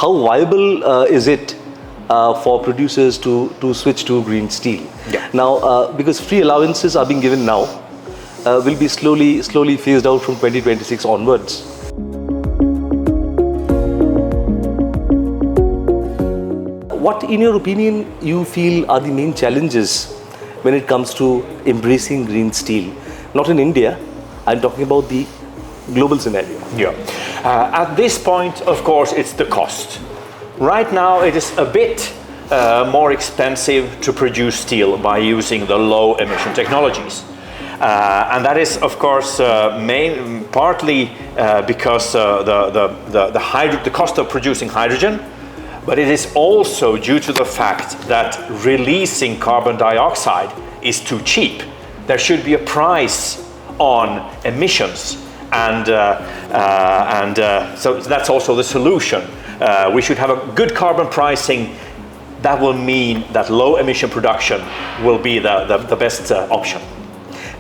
how viable is it for producers to switch to green steel? Yeah. Now, because free allowances are being given now, will be slowly phased out from 2026 onwards. What, in your opinion, you feel are the main challenges when it comes to embracing green steel? Not in India, I'm talking about the global scenario. Yeah. At this point, of course, it's the cost. Right now, it is a bit more expensive to produce steel by using the low emission technologies. And that is, of course, partly because the cost of producing hydrogen, but it is also due to the fact that releasing carbon dioxide is too cheap. There should be a price on emissions, and so that's also the solution. We should have a good carbon pricing. That will mean that low emission production will be the best option.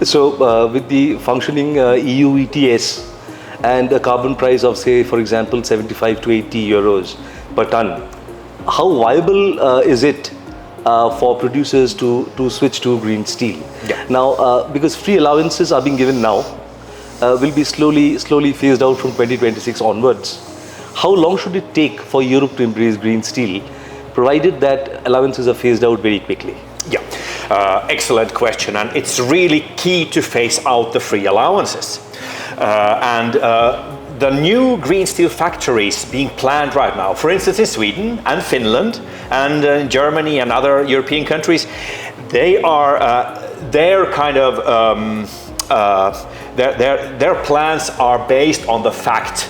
So with the functioning EU ETS and a carbon price of, say, for example, 75 to 80 euros per ton, how viable is it for producers to switch to green steel? Yeah. Now, because free allowances are being given now, will be slowly phased out from 2026 onwards. How long should it take for Europe to embrace green steel, provided that allowances are phased out very quickly? Yeah, excellent question, and it's really key to phase out the free allowances. The new green steel factories being planned right now, for instance in Sweden and Finland and in Germany and other European countries, they are their plans are based on the fact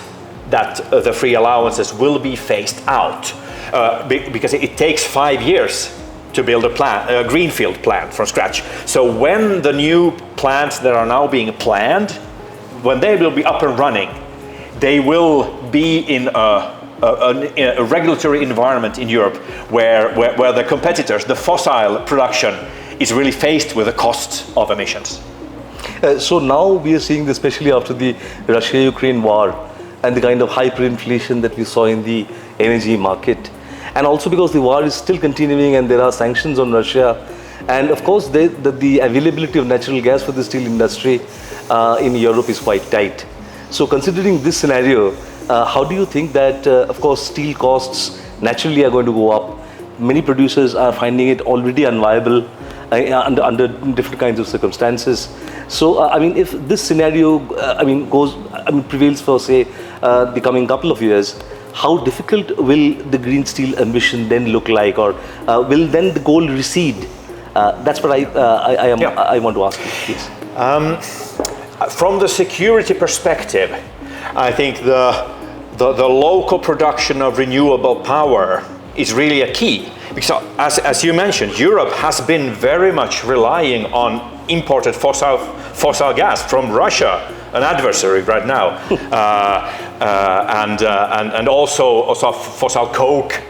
that the free allowances will be phased out because it takes 5 years to build a greenfield plant from scratch. So when the new plants that are now being planned, when they will be up and running, they will be in a regulatory environment in Europe where the competitors, the fossil production, is really faced with the cost of emissions. So now we are seeing this, especially after the Russia-Ukraine war and the kind of hyperinflation that we saw in the energy market. And also because the war is still continuing and there are sanctions on Russia. And of course, the availability of natural gas for the steel industry in Europe is quite tight. So considering this scenario, how do you think that, of course, steel costs naturally are going to go up? Many producers are finding it already unviable under different kinds of circumstances. So, I mean, if this scenario, prevails for, say, the coming couple of years, how difficult will the green steel ambition then look like, or will then the goal recede? That's what I want to ask you, please. From the security perspective, I think the local production of renewable power is really a key. Because as you mentioned, Europe has been very much relying on imported fossil gas from Russia, an adversary right now, and also fossil coke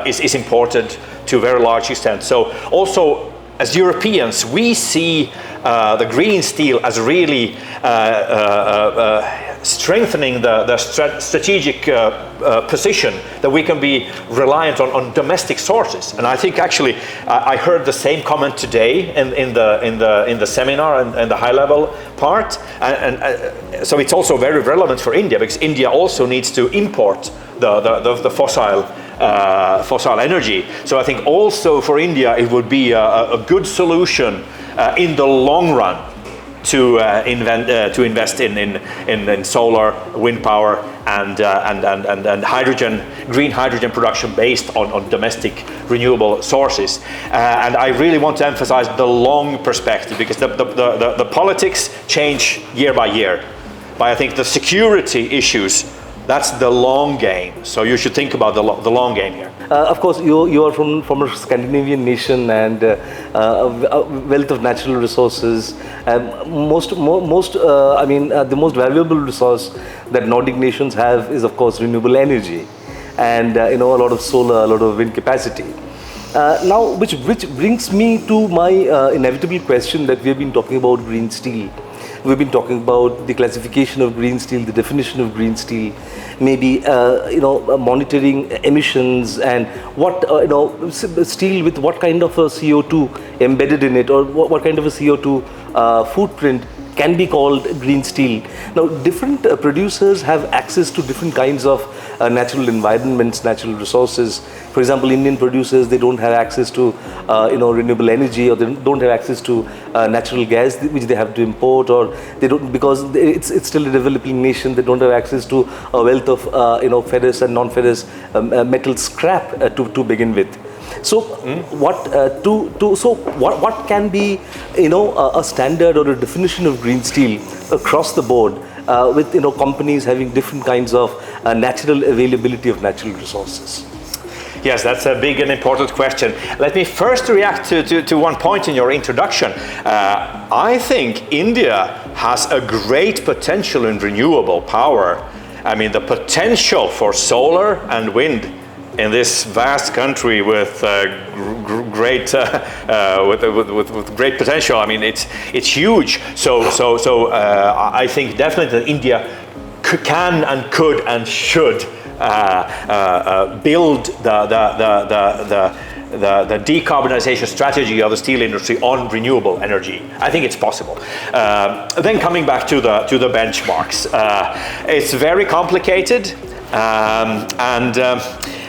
is imported to a very large extent. So also, as Europeans, we see the green steel as really strengthening the strategic position that we can be reliant on domestic sources. And I think actually I heard the same comment today in the seminar and the high level part, and so it's also very relevant for India, because India also needs to import the fossil energy. So I think also for India it would be a good solution in the long run to invest in solar, wind power, and green hydrogen production based on domestic renewable sources. And I really want to emphasize the long perspective, because the politics change year by year. But I think the security issues, that's the long game. So you should think about the long game here. Of course, you are from a Scandinavian nation and a wealth of natural resources. The most valuable resource that Nordic nations have is, of course, renewable energy, and a lot of solar, a lot of wind capacity. Now, which brings me to my inevitable question that we have been talking about green steel. we've been talking about the classification of green steel, the definition of green steel, maybe monitoring emissions and what steel with what kind of a CO2 embedded in it, or what kind of a CO2 footprint can be called green steel. Now, different producers have access to different kinds of natural environments, natural resources. For example, Indian producers, they don't have access to renewable energy, or they don't have access to natural gas, which they have to import, or they don't, because it's still a developing nation. They don't have access to a wealth of ferrous and non-ferrous metal scrap to begin with. So what can be a standard or a definition of green steel across the board with companies having different kinds of natural availability of natural resources? Yes, that's a big and important question. Let me first react to one point in your introduction. I think India has a great potential in renewable power. I mean, the potential for solar and wind in this vast country with great potential. I mean, it's huge. So I think definitely that India can and could and should build the decarbonization strategy of the steel industry on renewable energy. I think it's possible. Then coming back to the benchmarks, it's very complicated,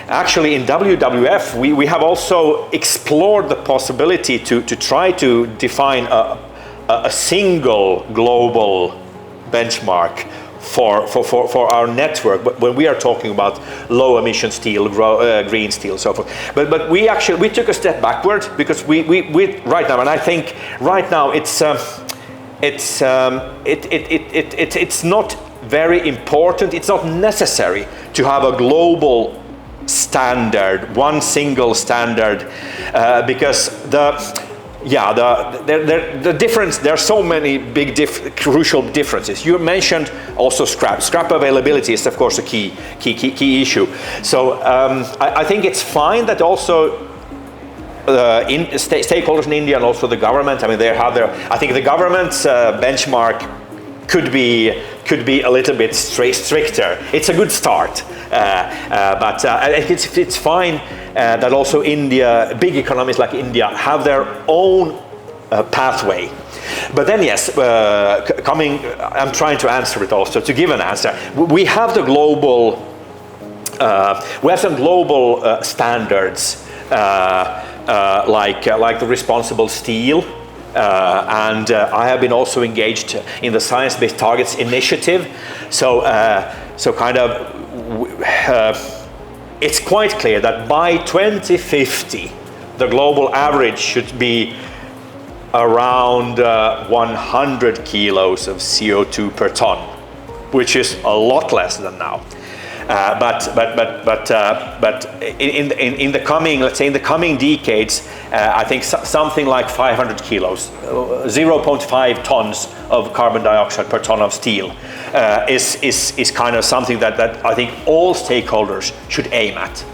actually, in WWF, we have also explored the possibility to try to define a single global benchmark for our network, but when we are talking about low emission steel, green steel, so forth. But we took a step backward, because we right now, and I think right now it's not very important. It's not necessary to have a global standard, one single standard, because the difference, there are so many big crucial differences. You mentioned also scrap availability is of course a key issue. So I think it's fine that also stakeholders in India and also the government, I mean, they have their, I think the government's benchmark could be a little bit stricter. It's a good start, but it's fine that also India, big economies like India, have their own pathway. But then yes, I'm trying to answer it also, to give an answer. We have the global, we have some global standards like the responsible steel. And I have been also engaged in the Science Based Targets Initiative. So kind of, it's quite clear that by 2050, the global average should be around 100 kilos of CO2 per ton, which is a lot less than now. But in the coming, let's say in the coming decades, I think something like 500 kilos, 0.5 tons of carbon dioxide per ton of steel is kind of something that I think all stakeholders should aim at.